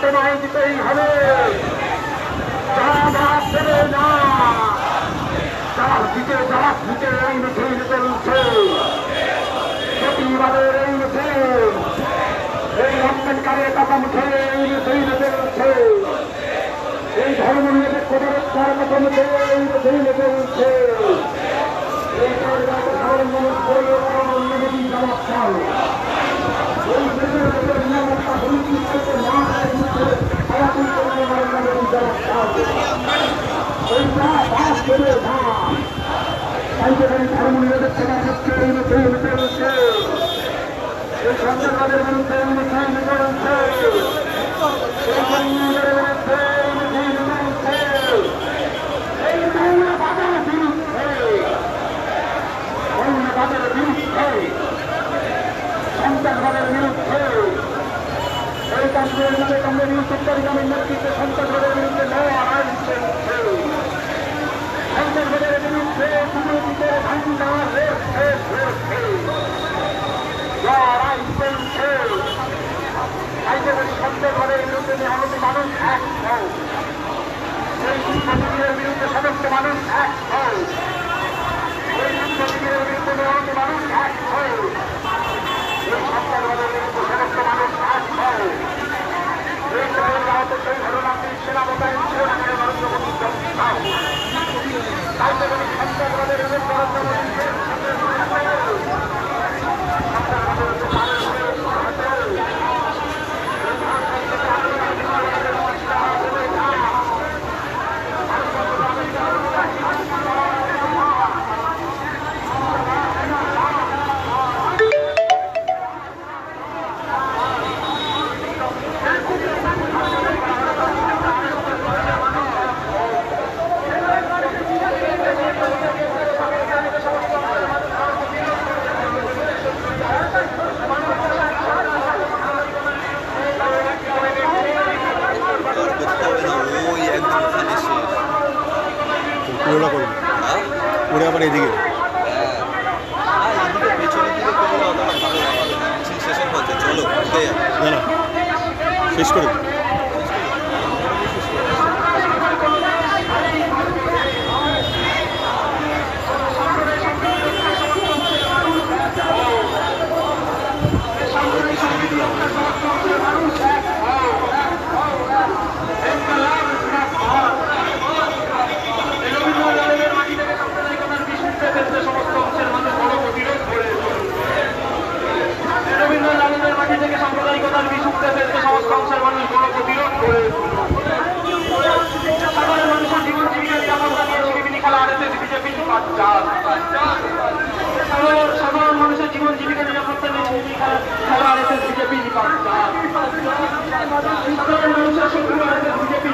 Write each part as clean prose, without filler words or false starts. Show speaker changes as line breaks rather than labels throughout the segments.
তোমায় দিতেই হবে। জবাব দেবে না। জবাব দিতে এই মিছিল চলছে, প্রতিবাদের এই মিছিল, এই আম্বেদকারের কথা মুখে এই মিছিল চলছে, এই ধর্ম নিরপেক্ষতার রক্ষার কথা মুখে এই মিছিল চলছে। এই জবাব চাই। এই নিরাপত্তা পরিস্থিতিতে না ধর্ম নিরপেক্ষতার ক্ষেত্রে এই মিছিল চলছে, এই সন্ত্রাসবাদের বিরুদ্ধে এই মিছিল চলছে, এই জঙ্গিদের বিরুদ্ধে এই মিছিল চলছে, এই মৌলবাদের বিরুদ্ধে সন্ত্রাসবাদের বিরুদ্ধে এই কাশ্মীরের মধ্যে কংগ্রেস উত্তরগামীর নেতৃত্বে সন্ত্রাসবাদের বিরুদ্ধে লড়াই চলছে, সন্ত্রাসবাদের বিরুদ্ধে দুর্নীতির ভাঙার লড়াই চলছে। সন্ত্রাসবাদের বিরুদ্ধে নিহত মানুষ এক হও, সেই দুর্নীতির বিরুদ্ধে সমস্ত মানুষ এক হও, এই দুর্নীতির বিরুদ্ধে নিহত মানুষ এক হও, এই সন্ত্রাসবাদের বিরুদ্ধে সমস্ত মানুষ এক হও। এই আহত সেই ঘটনাটি সেনা মোতায়েন ছিল না কেন নরেন্দ্র মোদী চাও, তাই তো সন্ত্রাসবাদের বিরুদ্ধে নরেন্দ্র মোদীকে
ওরে আবার এদিকে না না শেষ করে
সাম্প্রদায়িকতার বিষ উঠতে ফেলতে সমস্ত অংশের মানুষ গণ প্রতিরোধ করে সাধারণ মানুষের জীবন জীবিকা নিরাপত্তা নিয়ে ছবিবিনি খেলা আরএসএস বিজেপি সাধারণ মানুষের জীবন জীবিকা নিরাপত্তা নিয়ে ছবিবিনি খেলা আরএসএস বিজেপি সাধারণ মানুষের শত্রু আরএসএস বিজেপি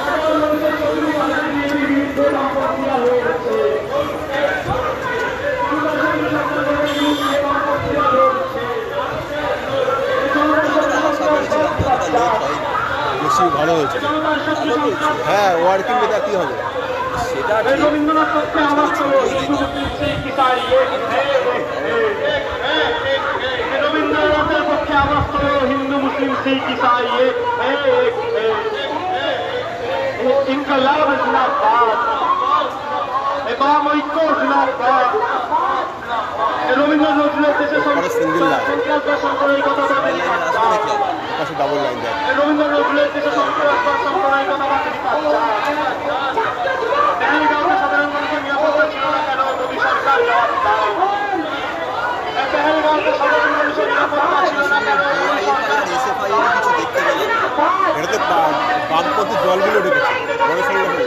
সাধারণ মানুষের শত্রু আরএসএস বিরুদ্ধে প্রক্রিয়া হয়ে গেছে।
বেশি ভালো হয়েছে। হ্যাঁ ওয়ার্কিং এটা কি হবে সেটা
রবীন্দ্রনাথ পক্ষে আওয়াজ তোলো রবীন্দ্রনাথের পক্ষে আওয়াজ তোলো হিন্দু মুসলিম শিখ ইসাই ইনকলাব জিন্দাবাদ, বাম ঐক্য জিন্দাবাদ। রবীন্দ্র নজরুলের দেশে সন্ত্রাস দর্শন করে এই কথা
ডাবল লাইন দেয়।
রবীন্দ্র নজরুলের দেশে সন্ত্রাস দর্শন করে এই কথা পেহেলগাঁওতে সাধারণ মানুষের নিরাপত্তা ছিল না কেন মোদী সরকার জবাব দাও। পেহেলগাঁওতে সাধারণ মানুষের নিরাপত্তা ছিল না কেন
এটা তো বামপন্থী দলগুলো ঢুকেছে বড় সংগঠন।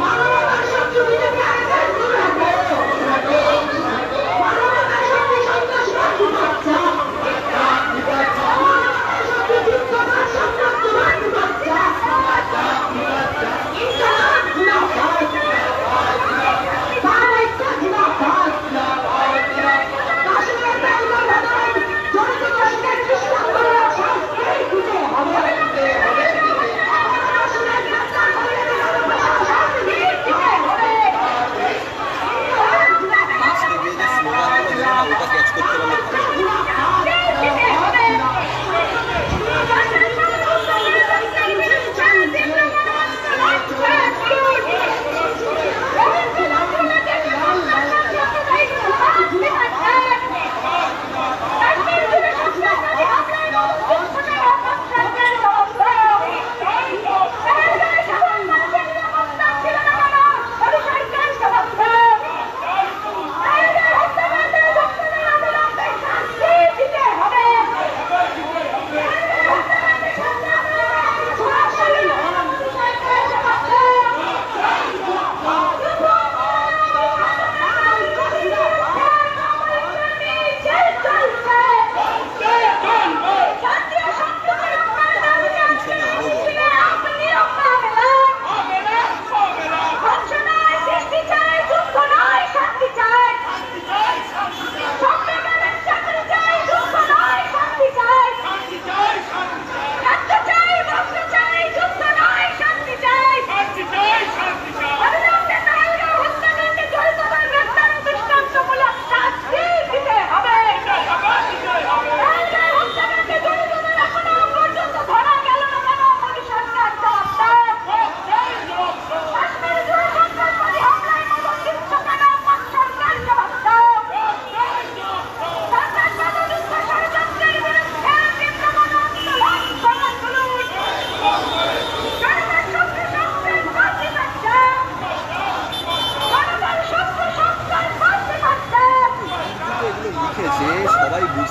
মানবতা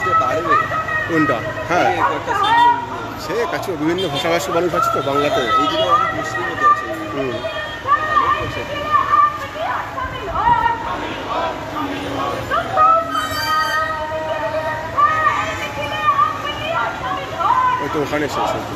আসতে পারবে কোনটা? হ্যাঁ সে কাছে বিভিন্ন ভাষাভাষী মানুষ আছে তো বাংলাতে, এই জন্য অনেক মুসলিমও তো আছে। ওই তো ওখানে শেষ হচ্ছে।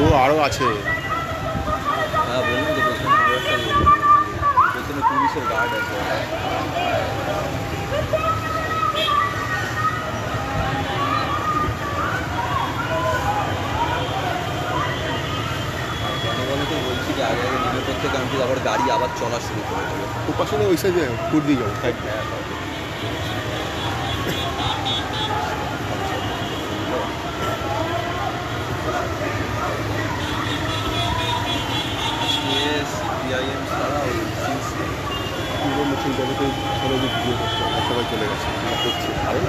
ও আরও আছে। হ্যাঁ বললাম যে পেছনে পুলিশের গার্ড আছে। জনগণকে বলছি যে আগে আগে নিরাপদ থেকে আমি আবার গাড়ি আবার চলা শুরু করে দেবো। উপাসনে ওই সাইডে ফুট দিয়ে যাবো। সিপিআইএম ছাড়া ওই পূর্ব মুসলিম জগতে সবাই ভিডিও করছে, সবাই চলে গেছে করছে ভালো।